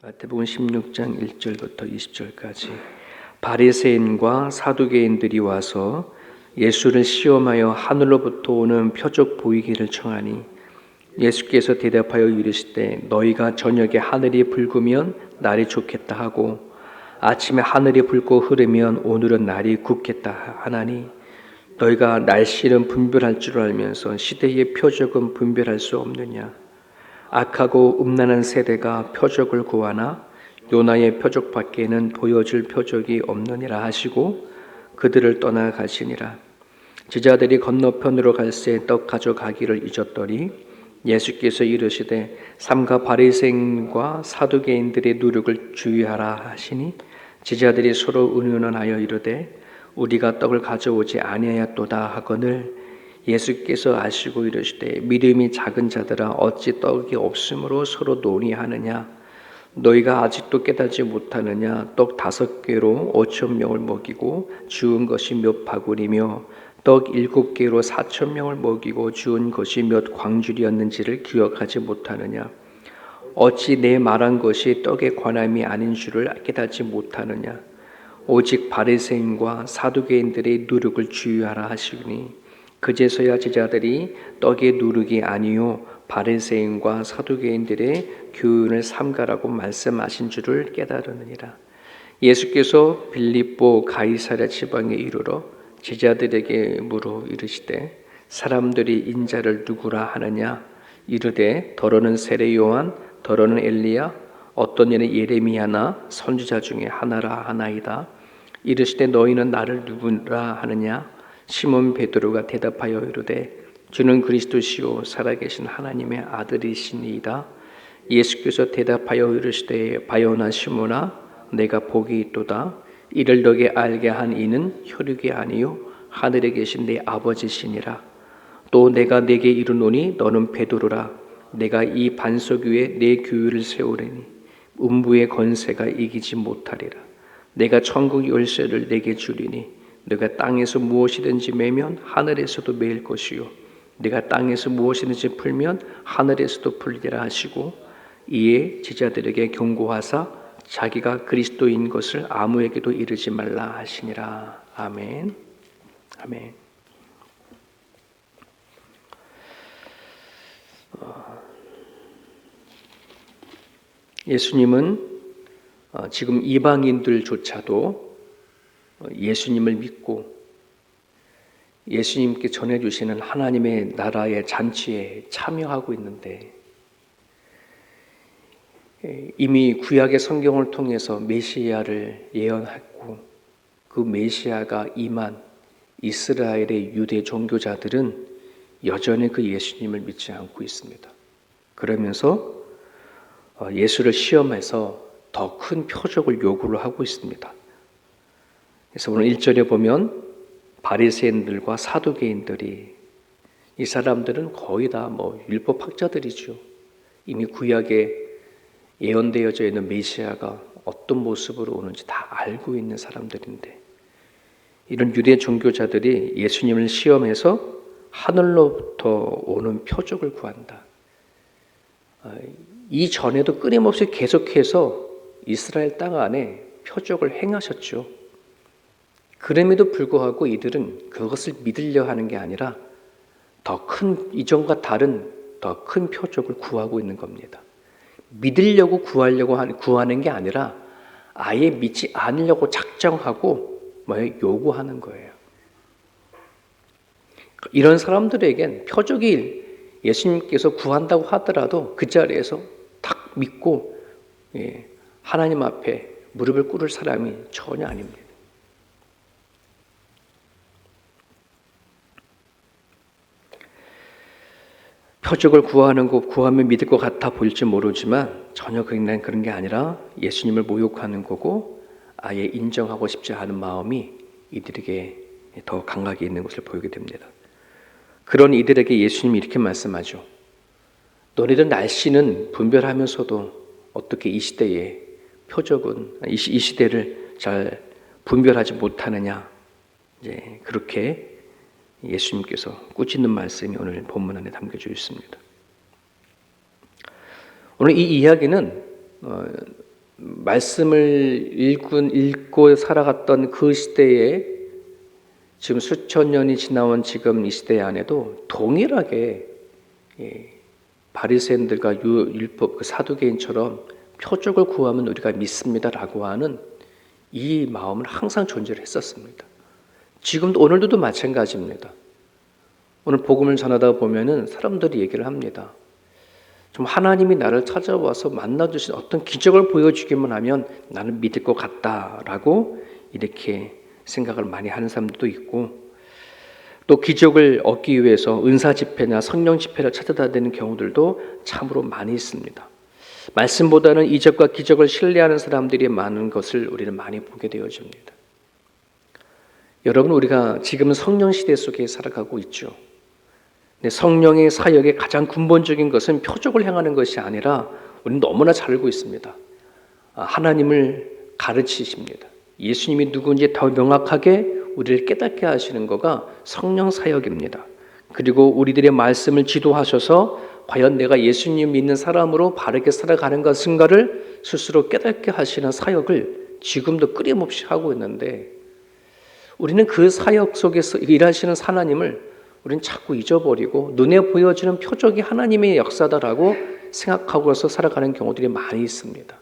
마태복음 16장 1절부터 20절까지 바리새인과 사두개인들이 와서 예수를 시험하여 하늘로부터 오는 표적 보이기를 청하니 예수께서 대답하여 이르시되 너희가 저녁에 하늘이 붉으면 날이 좋겠다 하고 아침에 하늘이 붉고 흐르면 오늘은 날이 굳겠다 하나니 너희가 날씨는 분별할 줄 알면서 시대의 표적은 분별할 수 없느냐. 악하고 음란한 세대가 표적을 구하나 요나의 표적 밖에는 보여줄 표적이 없느니라 하시고 그들을 떠나가시니라. 제자들이 건너편으로 갈새 떡 가져가기를 잊었더니 예수께서 이르시되 삼가 바리새인과 사두개인들의 누룩을 주의하라 하시니 제자들이 서로 의논하여 이르되 우리가 떡을 가져오지 아니하였도다 하거늘 예수께서 아시고 이르시되 믿음이 작은 자들아 어찌 떡이 없으므로 서로 논의하느냐. 너희가 아직도 깨닫지 못하느냐. 떡 5개로 5,000명을 먹이고 주운 것이 몇 바구니며 떡 7개로 4,000명을 먹이고 주운 것이 몇 광줄이었는지를 기억하지 못하느냐. 어찌 내 말한 것이 떡에 관함이 아닌 줄을 깨닫지 못하느냐. 오직 바리새인과 사두개인들의 누룩을 주의하라 하시니 그제서야 제자들이 떡의 누룩이 아니요 바리새인과 사두개인들의 교훈을 삼가라고 말씀하신 줄을 깨달으느니라. 예수께서 빌립보 가이사랴 지방에 이르러 제자들에게 물어 이르시되 사람들이 인자를 누구라 하느냐. 이르되 더러는 세례 요한, 더러는 엘리야, 어떤 이는 예레미야나 선지자 중에 하나라 하나이다. 이르시되 너희는 나를 누구라 하느냐. 시몬 베드로가 대답하여 이르되 주는 그리스도시요 살아계신 하나님의 아들이시니이다. 예수께서 대답하여 이르시되 바요나 시몬아 내가 복이 있도다. 이를 너게 알게 한 이는 혈육이 아니요 하늘에 계신 내 아버지시니라. 또 내가 네게 이르노니 너는 베드로라. 내가 이 반석 위에 내 교회를 세우리니 음부의 권세가 이기지 못하리라. 내가 천국 열쇠를 네게 주리니 네가 땅에서 무엇이든지 매면 하늘에서도 매일 것이요 네가 땅에서 무엇이든지 풀면 하늘에서도 풀리라 하시고 이에 제자들에게 경고하사 자기가 그리스도인 것을 아무에게도 이르지 말라 하시니라. 아멘. 아멘. 예수님은 지금 이방인들조차도 예수님을 믿고 예수님께 전해주시는 하나님의 나라의 잔치에 참여하고 있는데 이미 구약의 성경을 통해서 메시아를 예언했고 그 메시아가 임한 이스라엘의 유대 종교자들은 여전히 그 예수님을 믿지 않고 있습니다. 그러면서 예수를 시험해서 더 큰 표적을 요구를 하고 있습니다. 그래서 오늘 1절에 보면 바리새인들과 사두개인들이 이 사람들은 거의 다 율법학자들이죠. 이미 구약에 예언되어져 있는 메시아가 어떤 모습으로 오는지 다 알고 있는 사람들인데 이런 유대 종교자들이 예수님을 시험해서 하늘로부터 오는 표적을 구한다. 이전에도 끊임없이 계속해서 이스라엘 땅 안에 표적을 행하셨죠. 그럼에도 불구하고 이들은 그것을 믿으려 하는 게 아니라 더 큰 이전과 다른 더 큰 표적을 구하고 있는 겁니다. 믿으려고 구하는 게 아니라 아예 믿지 않으려고 작정하고 요구하는 거예요. 이런 사람들에겐 표적이 예수님께서 구한다고 하더라도 그 자리에서 딱 믿고 하나님 앞에 무릎을 꿇을 사람이 전혀 아닙니다. 표적을 구하면 믿을 것 같아 보일지 모르지만 전혀 그런 게 아니라 예수님을 모욕하는 거고 아예 인정하고 싶지 않은 마음이 이들에게 더 강하게 있는 것을 보이게 됩니다. 그런 이들에게 예수님이 이렇게 말씀하죠. 너희들 날씨는 분별하면서도 어떻게 이 시대의 표적은 이 시대를 잘 분별하지 못하느냐. 이제 그렇게 예수님께서 꾸짖는 말씀이 오늘 본문 안에 담겨져 있습니다. 오늘 이 이야기는 말씀을 읽고 살아갔던 그 시대에 지금 수천 년이 지나온 지금 이 시대 안에도 동일하게 바리새인들과 율법 그 사두개인처럼 표적을 구하면 우리가 믿습니다라고 하는 이 마음은 항상 존재를 했었습니다. 지금도 오늘도 마찬가지입니다. 오늘 복음을 전하다 보면은 사람들이 얘기를 합니다. 좀 하나님이 나를 찾아와서 만나주신 어떤 기적을 보여주기만 하면 나는 믿을 것 같다라고 이렇게 생각을 많이 하는 사람들도 있고, 또 기적을 얻기 위해서 은사 집회나 성령 집회를 찾아다니는 경우들도 참으로 많이 있습니다. 말씀보다는 이적과 기적을 신뢰하는 사람들이 많은 것을 우리는 많이 보게 되어집니다. 여러분, 우리가 지금은 성령 시대 속에 살아가고 있죠. 성령의 사역의 가장 근본적인 것은 표적을 행하는 것이 아니라 우리는 너무나 잘 알고 있습니다. 하나님을 가르치십니다. 예수님이 누구인지 더 명확하게 우리를 깨닫게 하시는 것가 성령 사역입니다. 그리고 우리들의 말씀을 지도하셔서 과연 내가 예수님 믿는 사람으로 바르게 살아가는 것인가를 스스로 깨닫게 하시는 사역을 지금도 끊임없이 하고 있는데, 우리는 그 사역 속에서 일하시는 하나님을 우리는 자꾸 잊어버리고 눈에 보여지는 표적이 하나님의 역사다라고 생각하고서 살아가는 경우들이 많이 있습니다.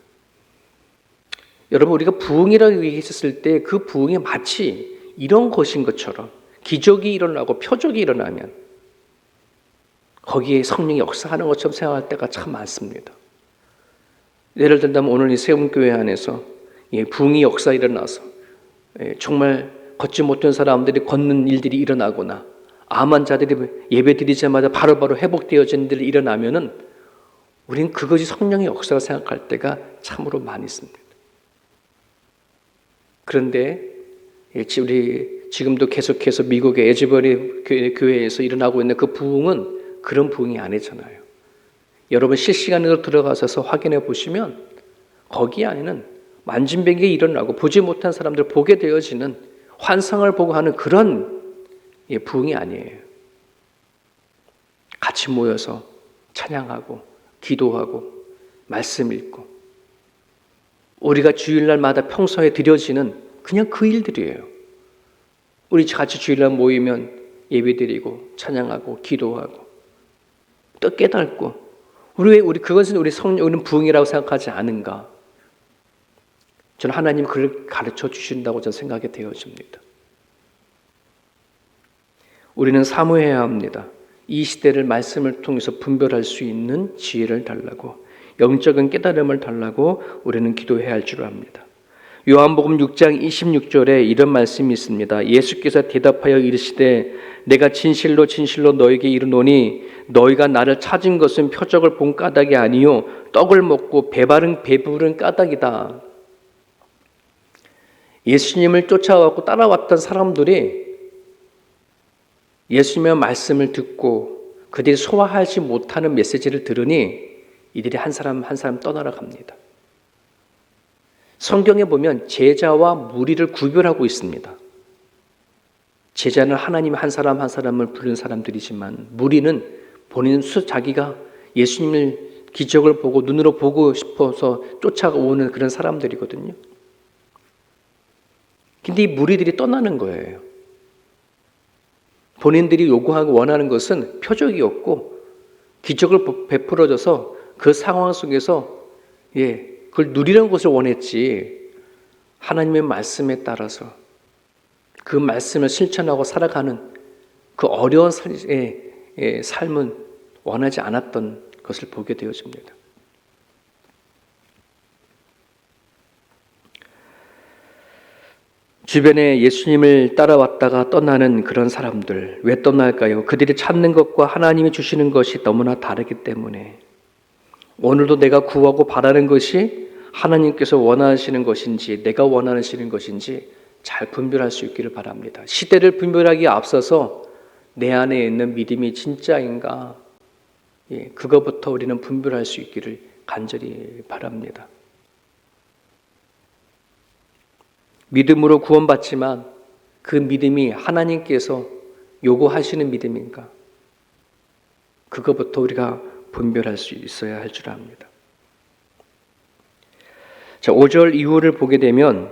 여러분, 우리가 부흥이라고 얘기했을 때 그 부흥이 마치 이런 것인 것처럼 기적이 일어나고 표적이 일어나면 거기에 성령이 역사하는 것처럼 생각할 때가 참 많습니다. 예를 들면 오늘 이 세움교회 안에서 부흥이 역사 일어나서 정말 걷지 못한 사람들이 걷는 일들이 일어나거나 암 환자들이 예배 드리자마자 바로바로 회복되어지는 일이 일어나면은 우리는 그것이 성령의 역사를 생각할 때가 참으로 많이 있습니다. 그런데 우리 지금도 계속해서 미국의 에즈버리 교회에서 일어나고 있는 그 부흥은 그런 부흥이 아니잖아요. 여러분 실시간으로 들어가셔서 확인해 보시면 거기 안에는 만진병이 일어나고 보지 못한 사람들 보게 되어지는 환상을 보고 하는 그런 부흥이 아니에요. 같이 모여서 찬양하고 기도하고 말씀 읽고 우리가 주일날마다 평소에 드려지는 그냥 그 일들이에요. 우리 같이 주일날 모이면 예배드리고 찬양하고 기도하고 또 깨닫고 우리 그것은 우리는 부흥이라고 생각하지 않은가? 저는 하나님 그를 가르쳐 주신다고 저는 생각이 되어집니다. 우리는 사모해야 합니다. 이 시대를 말씀을 통해서 분별할 수 있는 지혜를 달라고, 영적인 깨달음을 달라고 우리는 기도해야 할 줄 압니다. 요한복음 6장 26절에 이런 말씀이 있습니다. 예수께서 대답하여 이르시되 내가 진실로 진실로 너에게 이르노니 너희가 나를 찾은 것은 표적을 본 까닭이 아니요 떡을 먹고 배부른 까닭이다. 예수님을 쫓아왔고 따라왔던 사람들이 예수님의 말씀을 듣고 그들이 소화하지 못하는 메시지를 들으니 이들이 한 사람 한 사람 떠나러 갑니다. 성경에 보면 제자와 무리를 구별하고 있습니다. 제자는 하나님 한 사람 한 사람을 부른 사람들이지만 무리는 자기가 예수님을 기적을 보고 눈으로 보고 싶어서 쫓아오는 그런 사람들이거든요. 근데 이 무리들이 떠나는 거예요. 본인들이 요구하고 원하는 것은 표적이었고 기적을 베풀어줘서 그 상황 속에서 그걸 누리는 것을 원했지, 하나님의 말씀에 따라서 그 말씀을 실천하고 살아가는 그 어려운 삶은 원하지 않았던 것을 보게 되어집니다. 주변에 예수님을 따라왔다가 떠나는 그런 사람들, 왜 떠날까요? 그들이 찾는 것과 하나님이 주시는 것이 너무나 다르기 때문에 오늘도 내가 구하고 바라는 것이 하나님께서 원하시는 것인지 내가 원하시는 것인지 잘 분별할 수 있기를 바랍니다. 시대를 분별하기에 앞서서 내 안에 있는 믿음이 진짜인가, 그것부터 우리는 분별할 수 있기를 간절히 바랍니다. 믿음으로 구원받지만 그 믿음이 하나님께서 요구하시는 믿음인가, 그것부터 우리가 분별할 수 있어야 할 줄 압니다. 자, 5절 이후를 보게 되면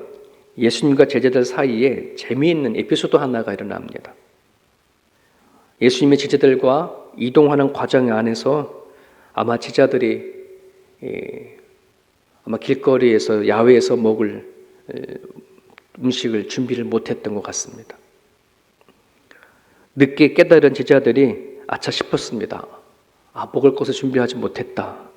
예수님과 제자들 사이에 재미있는 에피소드 하나가 일어납니다. 예수님의 제자들과 이동하는 과정 안에서 아마 제자들이 아마 길거리에서 야외에서 먹을 음식을 준비를 못했던 것 같습니다. 늦게 깨달은 제자들이 아차 싶었습니다. 먹을 것을 준비하지 못했다.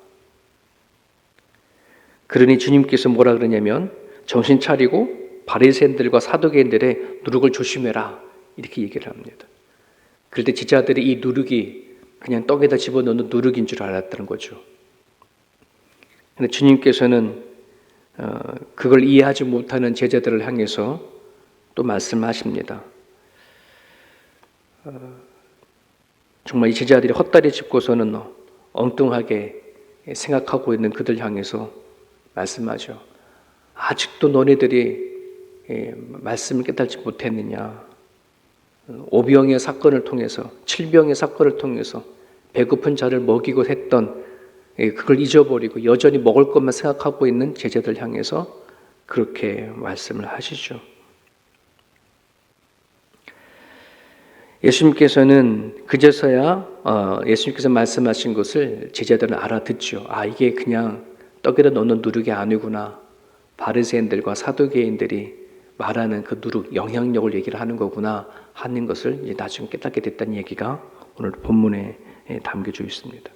그러니 주님께서 뭐라 그러냐면 정신 차리고 바리새인들과 사두개인들의 누룩을 조심해라 이렇게 얘기를 합니다. 그럴 때 제자들이 이 누룩이 그냥 떡에다 집어넣는 누룩인 줄 알았다는 거죠. 그런데 주님께서는 그걸 이해하지 못하는 제자들을 향해서 또 말씀하십니다. 정말 이 제자들이 헛다리 짚고서는 엉뚱하게 생각하고 있는 그들 향해서 말씀하죠. 아직도 너네들이 말씀을 깨닫지 못했느냐. 오병의 사건을 통해서 7병의 사건을 통해서 배고픈 자를 먹이고 했던 그걸 잊어버리고 여전히 먹을 것만 생각하고 있는 제자들 향해서 그렇게 말씀을 하시죠. 예수님께서는 그제서야 예수님께서 말씀하신 것을 제자들은 알아듣죠. 이게 그냥 떡에다 넣는 누룩이 아니구나. 바리새인들과 사두개인들이 말하는 그 누룩, 영향력을 얘기를 하는 거구나 하는 것을 이제 나중에 깨닫게 됐다는 얘기가 오늘 본문에 담겨져 있습니다.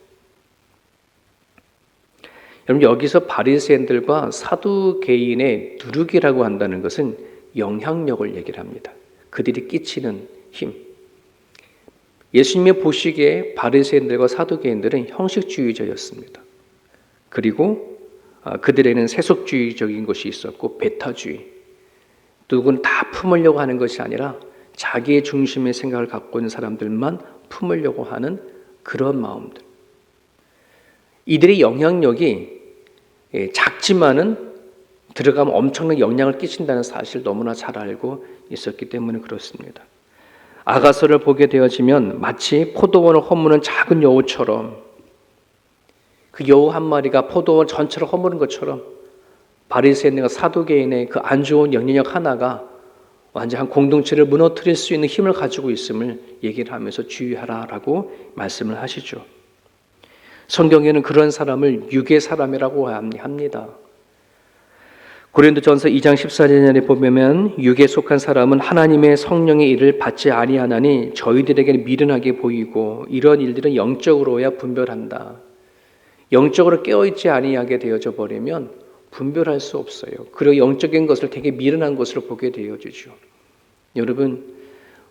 여러분, 여기서 바리새인들과 사두개인의 누룩이라고 한다는 것은 영향력을 얘기를 합니다. 그들이 끼치는 힘. 예수님의 보시기에 바리새인들과 사두개인들은 형식주의자였습니다. 그리고 그들에는 세속주의적인 것이 있었고 배타주의. 누구는 다 품으려고 하는 것이 아니라 자기의 중심의 생각을 갖고 있는 사람들만 품으려고 하는 그런 마음들. 이들의 영향력이 작지만은 들어가면 엄청난 영향을 끼친다는 사실을 너무나 잘 알고 있었기 때문에 그렇습니다. 아가서를 보게 되어지면 마치 포도원을 허무는 작은 여우처럼 그 여우 한 마리가 포도원 전체를 허무는 것처럼 바리새인과 사두개인의 그 안 좋은 영향력 하나가 완전 한 공동체를 무너뜨릴 수 있는 힘을 가지고 있음을 얘기를 하면서 주의하라라고 말씀을 하시죠. 성경에는 그런 사람을 유괴 사람이라고 합니다. 고린도전서 2장 14절에 보면 유괴에 속한 사람은 하나님의 성령의 일을 받지 아니하나니 저희들에게는 미련하게 보이고 이런 일들은 영적으로야 분별한다. 영적으로 깨어있지 아니하게 되어져 버리면 분별할 수 없어요. 그리고 영적인 것을 되게 미련한 것으로 보게 되어지죠. 여러분,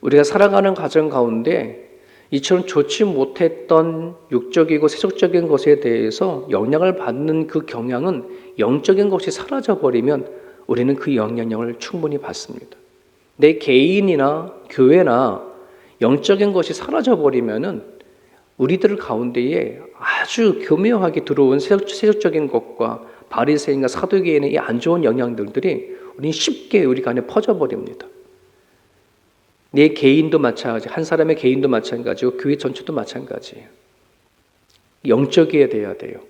우리가 살아가는 과정 가운데 이처럼 좋지 못했던 육적이고 세속적인 것에 대해서 영향을 받는 그 경향은 영적인 것이 사라져버리면 우리는 그 영향력을 충분히 받습니다. 내 개인이나 교회나 영적인 것이 사라져버리면은 우리들 가운데에 아주 교묘하게 들어온 세속적인 것과 바리새인과 사두개인의 이 안 좋은 영향들이 우리는 쉽게 우리가 안에 퍼져버립니다. 내 개인도 마찬가지, 한 사람의 개인도 마찬가지고 교회 전체도 마찬가지예요. 영적이어야 돼요.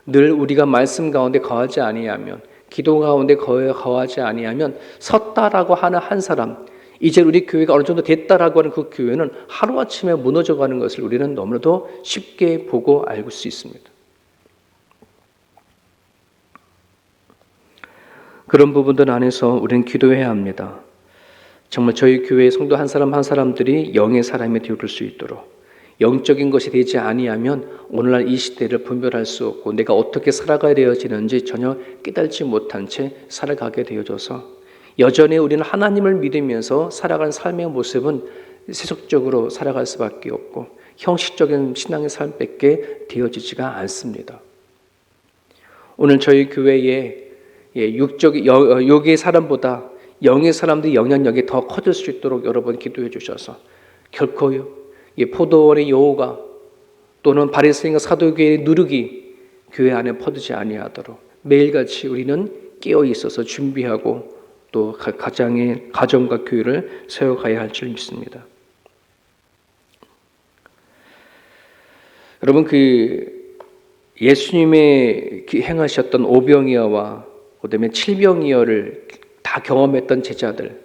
늘 우리가 말씀 가운데 거하지 아니하면, 기도 가운데 거하지 아니하면 섰다라고 하는 한 사람, 이제 우리 교회가 어느 정도 됐다라고 하는 그 교회는 하루아침에 무너져가는 것을 우리는 너무나도 쉽게 보고 알고 수 있습니다. 그런 부분들 안에서 우리는 기도해야 합니다. 정말 저희 교회 성도 한 사람 한 사람들이 영의 사람이 되어줄 수 있도록 영적인 것이 되지 아니하면 오늘날 이 시대를 분별할 수 없고 내가 어떻게 살아가야 되어지는지 전혀 깨달지 못한 채 살아가게 되어져서 여전히 우리는 하나님을 믿으면서 살아가는 삶의 모습은 세속적으로 살아갈 수밖에 없고 형식적인 신앙의 삶밖에 되어지지가 않습니다. 오늘 저희 교회에 육의 사람보다 영의 사람들의 영향력이 더 커질 수 있도록 여러분 기도해 주셔서 결코 포도원의 여우가 또는 바리새인과 사두개의 누룩이 교회 안에 퍼지지 아니하도록 매일같이 우리는 깨어 있어서 준비하고 또 가정과 교회를 세워가야 할 줄 믿습니다. 여러분 예수님의 행하셨던 오병이어와 그다음에 칠병이어를 다 경험했던 제자들,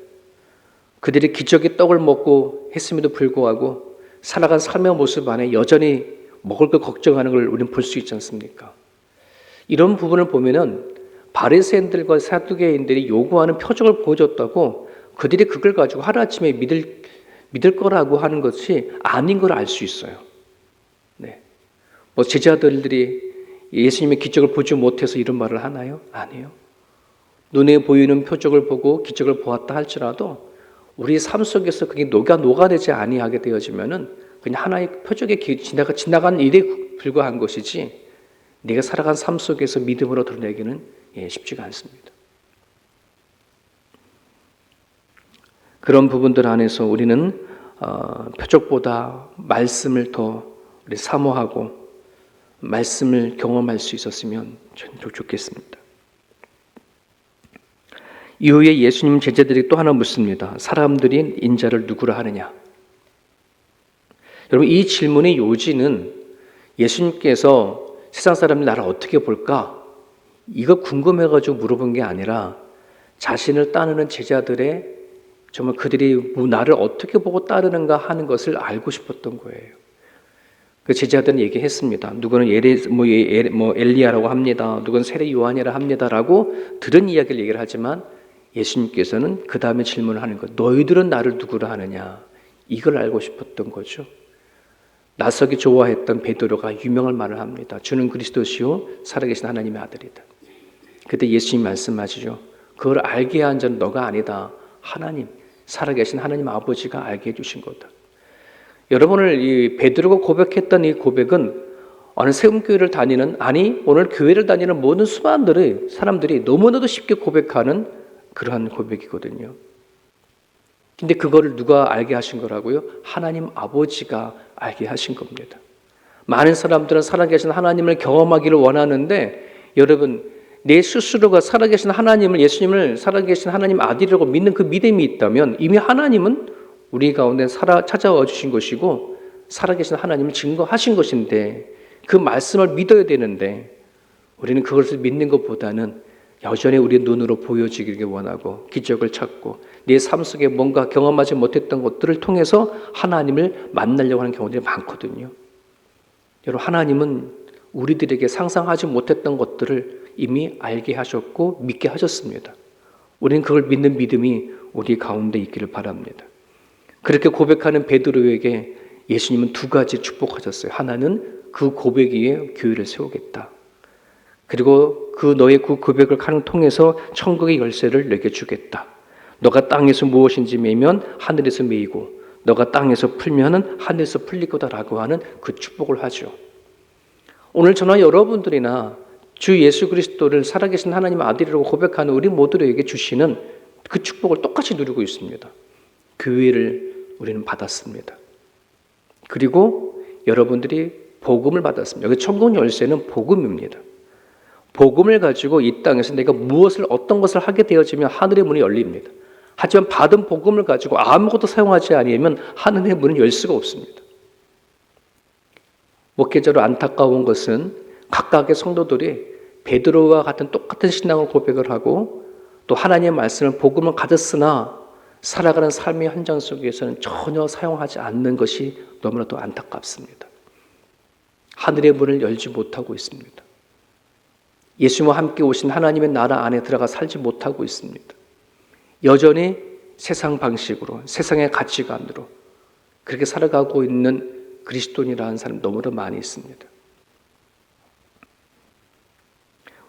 그들이 기적의 떡을 먹고 했음에도 불구하고 살아간 삶의 모습 안에 여전히 먹을 걸 걱정하는 걸 우리는 볼 수 있지 않습니까? 이런 부분을 보면은 바리새인들과 사두개인들이 요구하는 표적을 보여줬다고 그들이 그걸 가지고 하루아침에 믿을 거라고 하는 것이 아닌 걸 알 수 있어요. 네. 뭐 제자들이 예수님의 기적을 보지 못해서 이런 말을 하나요? 아니에요. 눈에 보이는 표적을 보고 기적을 보았다 할지라도 우리 삶 속에서 그게 녹아내지 아니하게 되어지면은 그냥 하나의 표적에 지나간 일에 불과한 것이지 내가 살아간 삶 속에서 믿음으로 드러내기는 쉽지가 않습니다. 그런 부분들 안에서 우리는 표적보다 말씀을 더 우리 사모하고 말씀을 경험할 수 있었으면 좋겠습니다. 이후에 예수님 제자들이 또 하나 묻습니다. 사람들이 인자를 누구라 하느냐? 여러분, 이 질문의 요지는 예수님께서 세상 사람들이 나를 어떻게 볼까? 이거 궁금해가지고 물어본 게 아니라 자신을 따르는 제자들의 정말 그들이 나를 어떻게 보고 따르는가 하는 것을 알고 싶었던 거예요. 그 제자들은 얘기했습니다. 누구는 엘리야라고 합니다. 누구는 세례 요한이라 합니다라고 들은 이야기를 얘기를 하지만 예수님께서는 그 다음에 질문을 하는 것, 너희들은 나를 누구라 하느냐? 이걸 알고 싶었던 거죠. 나서기 좋아했던 베드로가 유명한 말을 합니다. 주는 그리스도시요 살아계신 하나님의 아들이다. 그때 예수님 말씀하시죠. 그걸 알게 한 자는 너가 아니다. 하나님, 살아계신 하나님 아버지가 알게 해주신 거다. 여러분을 이 베드로가 고백했던 이 고백은 어느 세움교회를 다니는, 아니 오늘 교회를 다니는 모든 수많은 사람들이 너무나도 쉽게 고백하는 그러한 고백이거든요. 근데 그거를 누가 알게 하신 거라고요? 하나님 아버지가 알게 하신 겁니다. 많은 사람들은 살아계신 하나님을 경험하기를 원하는데 여러분, 내 스스로가 살아계신 하나님을, 예수님을 살아계신 하나님 아들이라고 믿는 그 믿음이 있다면 이미 하나님은 우리 가운데 찾아와 주신 것이고 살아계신 하나님을 증거하신 것인데 그 말씀을 믿어야 되는데 우리는 그것을 믿는 것보다는 여전히 우리 눈으로 보여지기를 원하고 기적을 찾고 내 삶 속에 뭔가 경험하지 못했던 것들을 통해서 하나님을 만나려고 하는 경우들이 많거든요. 여러분, 하나님은 우리들에게 상상하지 못했던 것들을 이미 알게 하셨고 믿게 하셨습니다. 우리는 그걸 믿는 믿음이 우리 가운데 있기를 바랍니다. 그렇게 고백하는 베드로에게 예수님은 두 가지 축복하셨어요. 하나는 그 고백 위에 교회를 세우겠다. 그리고 너의 그 고백을 통해서 천국의 열쇠를 내게 주겠다. 너가 땅에서 무엇인지 매면 하늘에서 매이고 너가 땅에서 풀면은 하늘에서 풀릴 거다라고 하는 그 축복을 하죠. 오늘 저나 여러분들이나 주 예수 그리스도를 살아계신 하나님 아들이라고 고백하는 우리 모두에게 주시는 그 축복을 똑같이 누리고 있습니다. 교회를 우리는 받았습니다. 그리고 여러분들이 복음을 받았습니다. 여기 천국 열쇠는 복음입니다. 복음을 가지고 이 땅에서 내가 어떤 것을 하게 되어지면 하늘의 문이 열립니다. 하지만 받은 복음을 가지고 아무것도 사용하지 않으면 하늘의 문은 열 수가 없습니다. 목회자로 안타까운 것은 각각의 성도들이 베드로와 같은 똑같은 신앙을 고백을 하고 또 하나님의 말씀을 복음을 가졌으나 살아가는 삶의 현장 속에서는 전혀 사용하지 않는 것이 너무나도 안타깝습니다. 하늘의 문을 열지 못하고 있습니다. 예수와 함께 오신 하나님의 나라 안에 들어가 살지 못하고 있습니다. 여전히 세상 방식으로, 세상의 가치관으로 그렇게 살아가고 있는 그리스도인이라는 사람 너무나 많이 있습니다.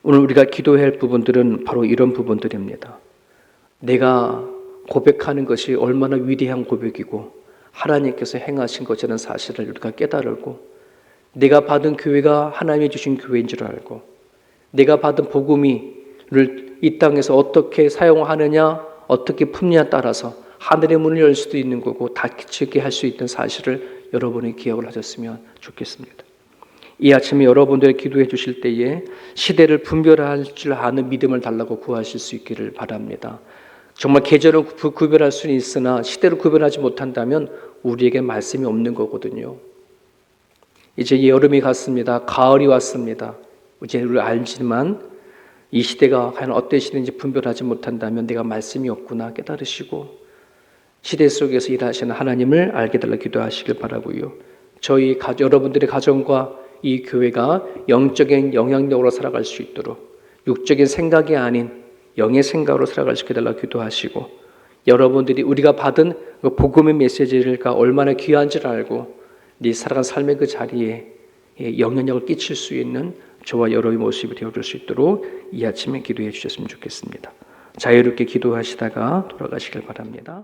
오늘 우리가 기도해야 할 부분들은 바로 이런 부분들입니다. 내가 고백하는 것이 얼마나 위대한 고백이고 하나님께서 행하신 것이라는 사실을 우리가 깨달고 내가 받은 교회가 하나님이 주신 교회인 줄 알고 내가 받은 복음을 이 땅에서 어떻게 사용하느냐 어떻게 품느냐에 따라서 하늘의 문을 열 수도 있는 거고 닫히게 할 수 있는 사실을 여러분이 기억을 하셨으면 좋겠습니다. 이 아침에 여러분들이 기도해 주실 때에 시대를 분별할 줄 아는 믿음을 달라고 구하실 수 있기를 바랍니다. 정말 계절을 구별할 수는 있으나 시대를 구별하지 못한다면 우리에게 말씀이 없는 거거든요. 이제 여름이 갔습니다. 가을이 왔습니다. 이제 우리 알지만 이 시대가 과연 어떤 시대인지 분별하지 못한다면 내가 말씀이 없구나 깨달으시고 시대 속에서 일하시는 하나님을 알게 달라 기도하시길 바라고요. 여러분들의 가정과 이 교회가 영적인 영향력으로 살아갈 수 있도록 육적인 생각이 아닌 영의 생각으로 살아갈 수 있게 달라 기도하시고 여러분들이 우리가 받은 그 복음의 메시지가 얼마나 귀한지를 알고 네 살아간 삶의 그 자리에 영향력을 끼칠 수 있는 저와 여러분의 모습이 되어줄 수 있도록 이 아침에 기도해 주셨으면 좋겠습니다. 자유롭게 기도하시다가 돌아가시길 바랍니다.